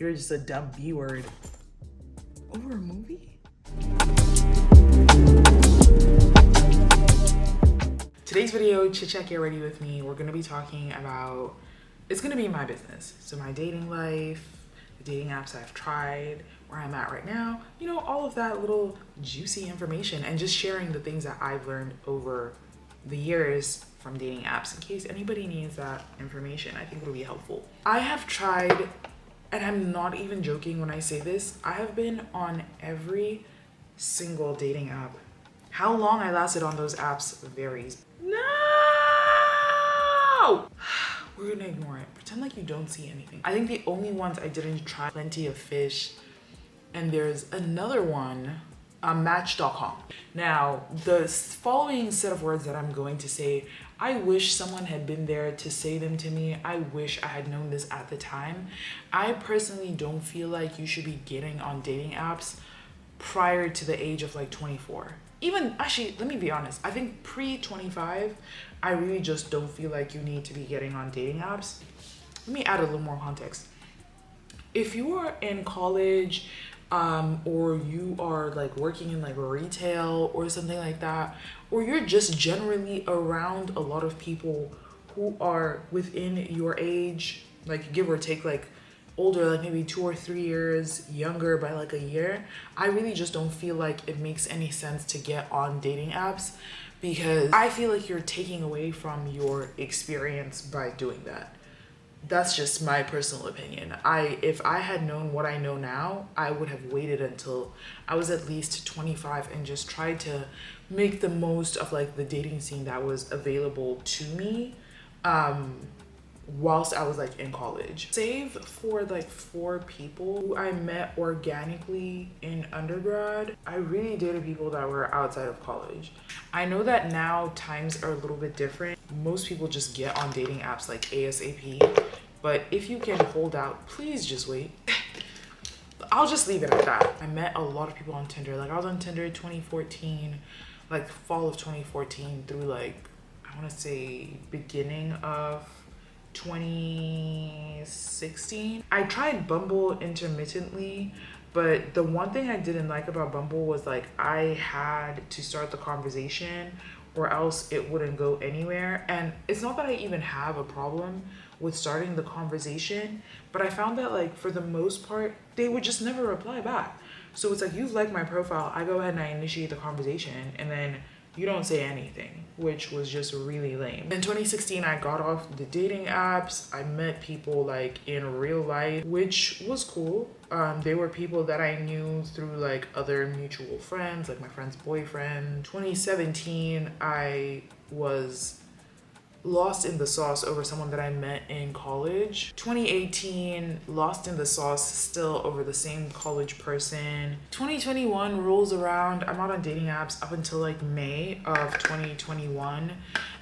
You're just a dumb B word. Over a movie? Today's video, Chit Chat, get ready with me. We're gonna be talking about, it's gonna be my business. So my dating life, the dating apps I've tried, where I'm at right now, you know, all of that little juicy information, and just sharing the things that I've learned over the years from dating apps in case anybody needs that information. I think it'll be helpful. I have tried, and I'm not even joking when I say this, I have been on every single dating app. How long I lasted on those apps varies. No! We're gonna ignore it. Pretend like you don't see anything. I think the only ones I didn't try, Plenty of Fish, and there's another one, Match.com. Now, the following set of words that I'm going to say, I wish someone had been there to say them to me. I wish I had known this at the time. I personally don't feel like you should be getting on dating apps prior to the age of like 24. Even, actually, let me be honest. I think pre-25, I really just don't feel like you need to be getting on dating apps. Let me add a little more context. If you are in college, or you are like working in like retail or something like that, or you're just generally around a lot of people who are within your age, like give or take, like older, like maybe 2 or 3 years younger by like a year, I really just don't feel like it makes any sense to get on dating apps, because I feel like you're taking away from your experience by doing that. That's just my personal opinion. If I had known what I know now, I would have waited until I was at least 25 and just tried to make the most of like the dating scene that was available to me whilst I was like in college. Save for like 4 people who I met organically in undergrad. I really dated people that were outside of college. I know that now times are a little bit different. Most people just get on dating apps like ASAP, but if you can hold out, please just wait. I'll just leave it at that. I met a lot of people on Tinder. Like I was on Tinder 2014, like fall of 2014 through like, I want to say beginning of 2016. I tried Bumble intermittently, but the one thing I didn't like about Bumble was like I had to start the conversation or else it wouldn't go anywhere. And it's not that I even have a problem with starting the conversation, but I found that like for the most part, they would just never reply back. So it's like, you've liked my profile, I go ahead and I initiate the conversation, and then you don't say anything, which was just really lame. In 2016, I got off the dating apps. I met people like in real life, which was cool. They were people that I knew through like other mutual friends, like my friend's boyfriend. 2017, I was lost in the sauce over someone that I met in college. 2018, lost in the sauce still over the same college person. 2021 rolls around. I'm not on dating apps up until like May of 2021.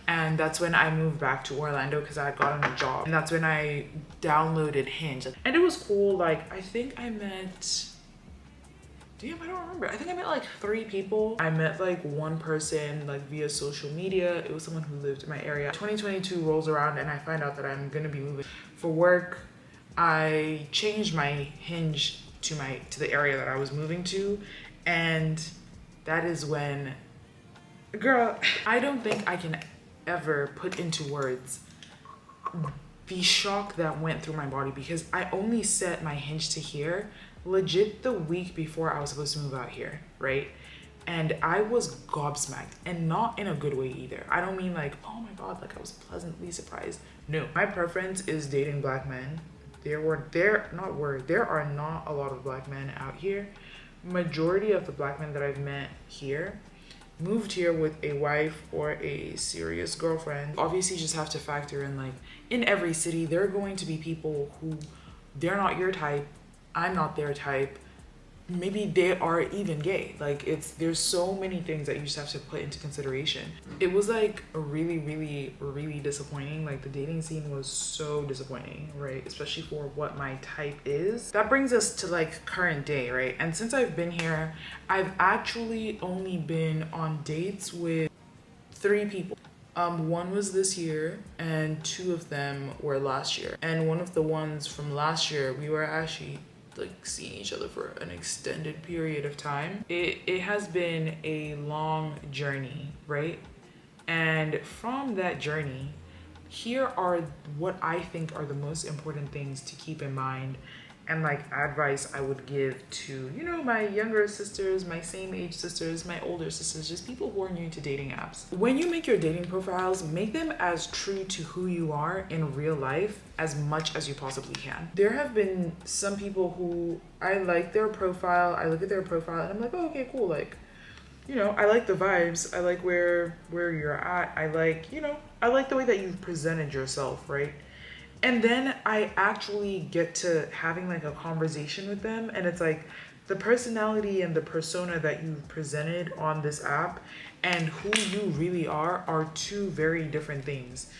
And that's when I moved back to Orlando because I had gotten a job. And that's when I downloaded Hinge. And it was cool. Like, I think I met, damn, I don't remember. I think I met like 3 people. I met like one person like via social media. It was someone who lived in my area. 2022 rolls around and I find out that I'm gonna be moving for work. I changed my Hinge to the area that I was moving to, and that is when, girl, I don't think I can ever put into words the shock that went through my body, because I only set my Hinge to here legit the week before I was supposed to move out here, right? And I was gobsmacked, and not in a good way either. I don't mean like, oh my god, like I was pleasantly surprised. No, my preference is dating black men. There are not a lot of black men out here. Majority of the black men that I've met here moved here with a wife or a serious girlfriend. Obviously, you just have to factor in like in every city there are going to be people who they're not your type, I'm not their type, maybe they are even gay. Like there's so many things that you just have to put into consideration. It was like really disappointing. Like the dating scene was so disappointing, right? Especially for what my type is. That brings us to like current day, right? And since I've been here, I've actually only been on dates with 3 people. One was this year and two of them were last year. And one of the ones from last year, we were actually like seeing each other for an extended period of time. It has been a long journey, right? And from that journey, here are what I think are the most important things to keep in mind and like advice I would give to, you know, my younger sisters, my same age sisters, my older sisters, just people who are new to dating apps. When you make your dating profiles, make them as true to who you are in real life as much as you possibly can. There have been some people who I like their profile, I look at their profile and I'm like, oh, okay, cool. Like, you know, I like the vibes. I like where you're at. I like, you know, I like the way that you've presented yourself, right? And then I actually get to having like a conversation with them, and it's like the personality and the persona that you've presented on this app and who you really are two very different things.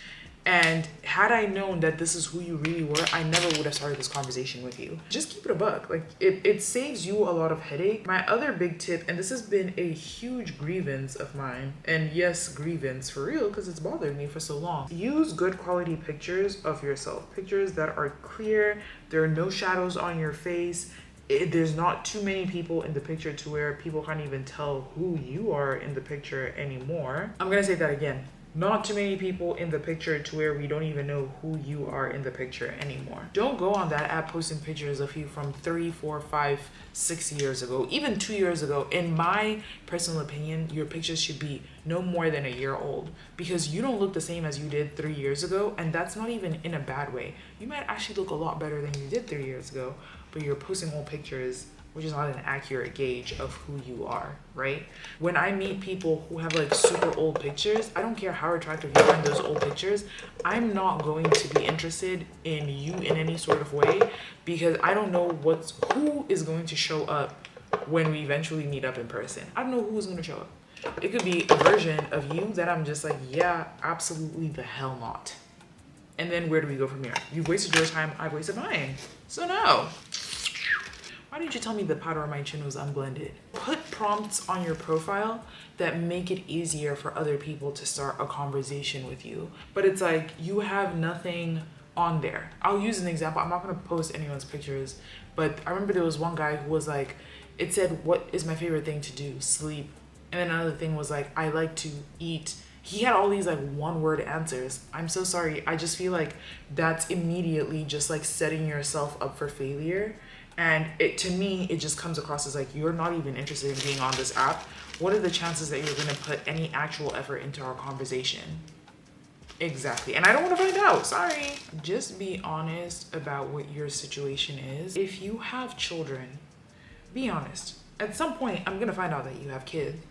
And had I known that this is who you really were, I never would have started this conversation with you. Just keep it a buck. Like it saves you a lot of headache. My other big tip, and this has been a huge grievance of mine, and yes, grievance for real, because it's bothered me for so long. Use good quality pictures of yourself. Pictures that are clear, there are no shadows on your face. There's not too many people in the picture to where people can't even tell who you are in the picture anymore. I'm gonna say that again. Not too many people in the picture to where we don't even know who you are in the picture anymore. Don't go on that app posting pictures of you from 3, 4, 5, 6 years ago, even 2 years ago. In my personal opinion, your pictures should be no more than a year old, because you don't look the same as you did 3 years ago, and that's not even in a bad way. You might actually look a lot better than you did 3 years ago, but you're posting old pictures, which is not an accurate gauge of who you are, right? When I meet people who have like super old pictures, I don't care how attractive you find those old pictures, I'm not going to be interested in you in any sort of way, because I don't know who is going to show up when we eventually meet up in person. I don't know who's going to show up. It could be a version of you that I'm just like, yeah, absolutely the hell not. And then where do we go from here? You've wasted your time, I've wasted mine. So no. Why didn't you tell me the powder on my chin was unblended? Put prompts on your profile that make it easier for other people to start a conversation with you. But it's like, you have nothing on there. I'll use an example. I'm not gonna post anyone's pictures, but I remember there was one guy who was like, it said, what is my favorite thing to do? Sleep. And then another thing was like, I like to eat. He had all these like one-word answers. I'm so sorry. I just feel like that's immediately just like setting yourself up for failure. And to me, it just comes across as like, you're not even interested in being on this app. What are the chances that you're gonna put any actual effort into our conversation? Exactly. And I don't want to find out. Sorry. Just be honest about what your situation is. If you have children, be honest. At some point, I'm gonna find out that you have kids.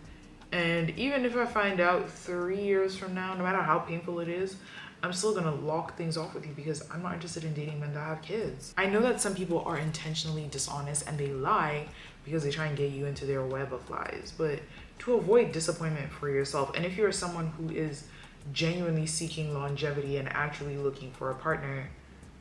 And even if I find out 3 years from now, no matter how painful it is, I'm still gonna lock things off with you, because I'm not interested in dating men that have kids. I know that some people are intentionally dishonest and they lie because they try and get you into their web of lies, but to avoid disappointment for yourself, and if you're someone who is genuinely seeking longevity and actually looking for a partner,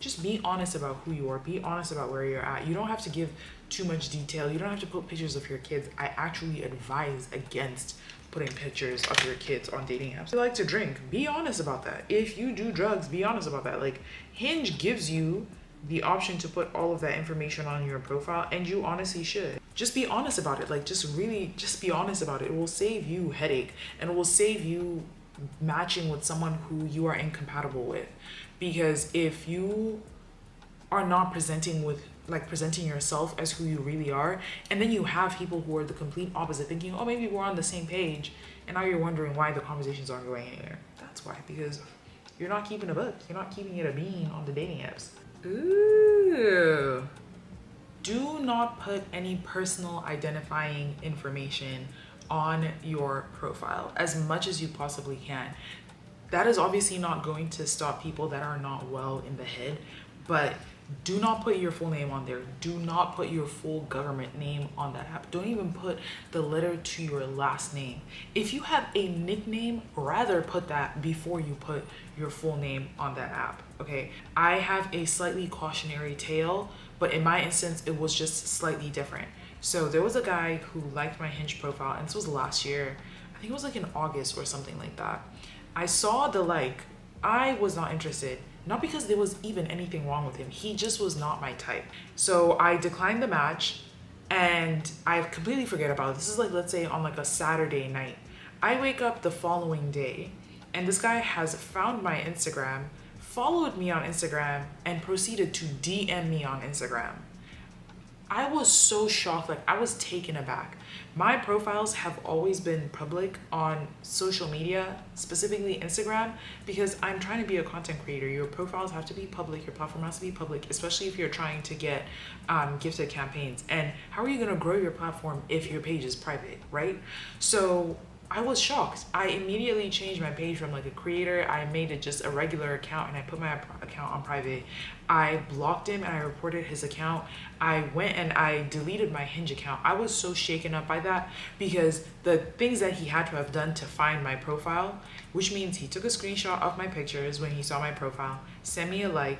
just be honest about who you are. Be honest about where you're at. You don't have to give too much detail. You don't have to put pictures of your kids. I actually advise against putting pictures of your kids on dating apps. If you like to drink, be honest about that. If you do drugs, be honest about that. Like, Hinge gives you the option to put all of that information on your profile, and you honestly should. Just be honest about it. Like, just be honest about it. It will save you headache, and it will save you matching with someone who you are incompatible with. Because if you are not presenting yourself as who you really are, and then you have people who are the complete opposite, thinking, oh, maybe we're on the same page, and now you're wondering why the conversations aren't going anywhere. That's why, because you're not keeping a book. You're not keeping it a bean on the dating apps. Ooh. Do not put any personal identifying information on your profile as much as you possibly can. That is obviously not going to stop people that are not well in the head, but do not put your full name on there. Do not put your full government name on that app. Don't even put the letter to your last name. If you have a nickname, rather put that before you put your full name on that app, okay? I have a slightly cautionary tale, but in my instance, it was just slightly different. So there was a guy who liked my Hinge profile, and this was last year. I think it was like in August or something like that. I saw the like. I was not interested. Not because there was even anything wrong with him. He just was not my type. So I declined the match and I completely forget about it. This is like, let's say on like a Saturday night. I wake up the following day and this guy has found my Instagram, followed me on Instagram, and proceeded to DM me on Instagram. I was so shocked, like I was taken aback. My profiles have always been public on social media, specifically Instagram, because I'm trying to be a content creator. Your profiles have to be public, your platform has to be public, especially if you're trying to get gifted campaigns. And how are you gonna grow your platform if your page is private, right? So I was shocked. I immediately changed my page from like a creator. I made it just a regular account and I put my account on private. I blocked him and I reported his account. I went and I deleted my Hinge account. I was so shaken up by that because the things that he had to have done to find my profile, which means he took a screenshot of my pictures when he saw my profile, sent me a like,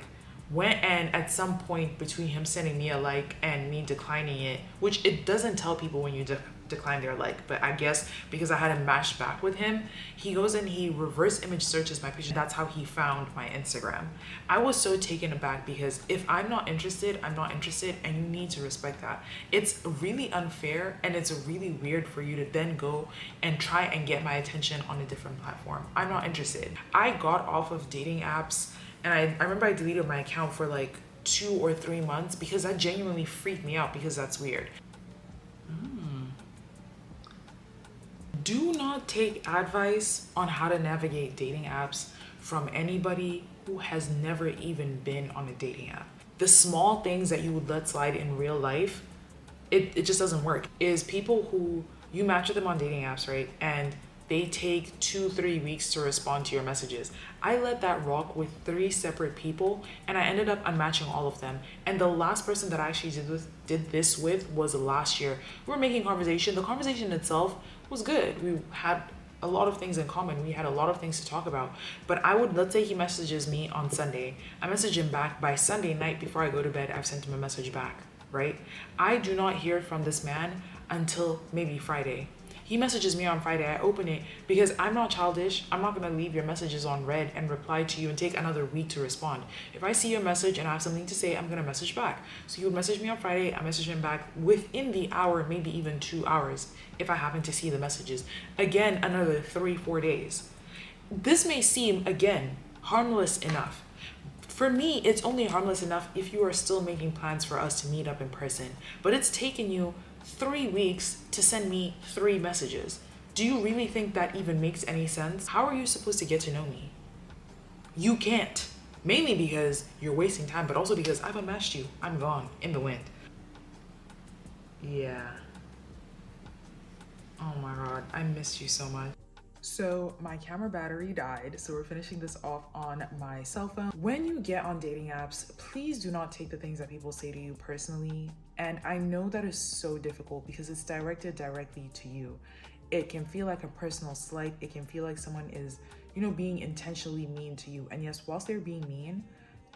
went and at some point between him sending me a like and me declining it, which it doesn't tell people when you decline their like, but I guess because I hadn't matched back with him, he goes and he reverse image searches my picture. That's how he found my Instagram. I was so taken aback because if I'm not interested, I'm not interested, and you need to respect that. It's really unfair and it's really weird for you to then go and try and get my attention on a different platform. I'm not interested. I got off of dating apps and I remember I deleted my account for like 2 or 3 months because that genuinely freaked me out because that's weird. Do not take advice on how to navigate dating apps from anybody who has never even been on a dating app. The small things that you would let slide in real life, it just doesn't work. Is people who you match with them on dating apps, right? And they take 2-3 weeks to respond to your messages. I let that rock with 3 separate people and I ended up unmatching all of them. And the last person that I actually did this with was last year. We were making conversation. The conversation itself was good. We had a lot of things in common. We had a lot of things to talk about. But let's say he messages me on Sunday. I message him back by Sunday night before I go to bed. I've sent him a message back, right? I do not hear from this man until maybe Friday. He messages me on Friday, I open it because I'm not childish. I'm not gonna leave your messages on read and reply to you and take another week to respond. If I see your message and I have something to say, I'm gonna message back. So he would message me on Friday, I message him back within the hour, maybe even 2 hours, if I happen to see the messages. Again, another 3-4 days. This may seem, again, harmless enough. For me, it's only harmless enough if you are still making plans for us to meet up in person. But it's taken you 3 weeks to send me 3 messages. Do you really think that even makes any sense? How are you supposed to get to know me? You can't. Mainly because you're wasting time, but also because I've unmatched you. I'm gone in the wind. Yeah. Oh my God, I missed you so much. So my camera battery died, so we're finishing this off on my cell phone. When you get on dating apps, please do not take the things that people say to you personally. And I know that is so difficult because it's directed directly to you. It can feel like a personal slight. It can feel like someone is, being intentionally mean to you. And yes, whilst they're being mean,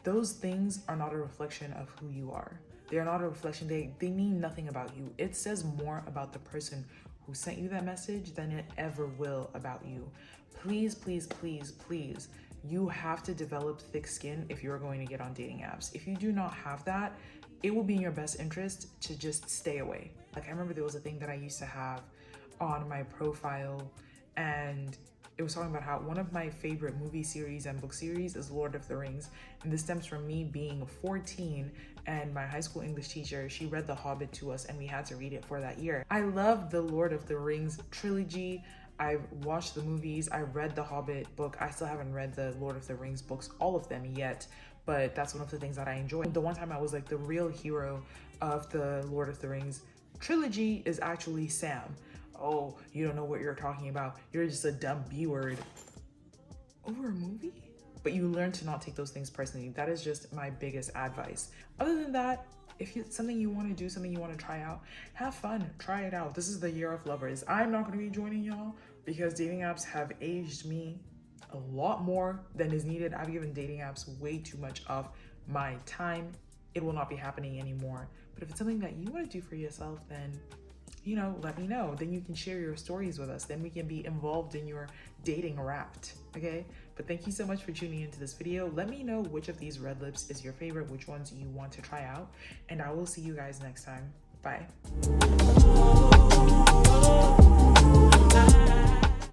those things are not a reflection of who you are. They're not a reflection. They mean nothing about you. It says more about the person who sent you that message than it ever will about you. Please, please, please, please, you have to develop thick skin if you're going to get on dating apps. If you do not have that, it will be in your best interest to just stay away. Like I remember there was a thing that I used to have on my profile and it was talking about how one of my favorite movie series and book series is Lord of the Rings. And this stems from me being 14 and my high school English teacher, she read The Hobbit to us and we had to read it for that year. I love the Lord of the Rings trilogy. I've watched the movies, I read the Hobbit book. I still haven't read the Lord of the Rings books, all of them yet, but that's one of the things that I enjoy. The one time I was like, the real hero of the Lord of the Rings trilogy is actually Sam. Oh, you don't know what you're talking about. You're just a dumb B word. Over a movie? But you learn to not take those things personally. That is just my biggest advice. Other than that, if it's something you want to do, something you want to try out, have fun, try it out. This is the year of lovers. I'm not going to be joining y'all because dating apps have aged me a lot more than is needed. I've given dating apps way too much of my time. It will not be happening anymore. But if it's something that you want to do for yourself, then you know, let me know. Then you can share your stories with us. Then we can be involved in your dating raft, okay? But thank you so much for tuning into this video. Let me know which of these red lips is your favorite, which ones you want to try out, and I will see you guys next time. Bye.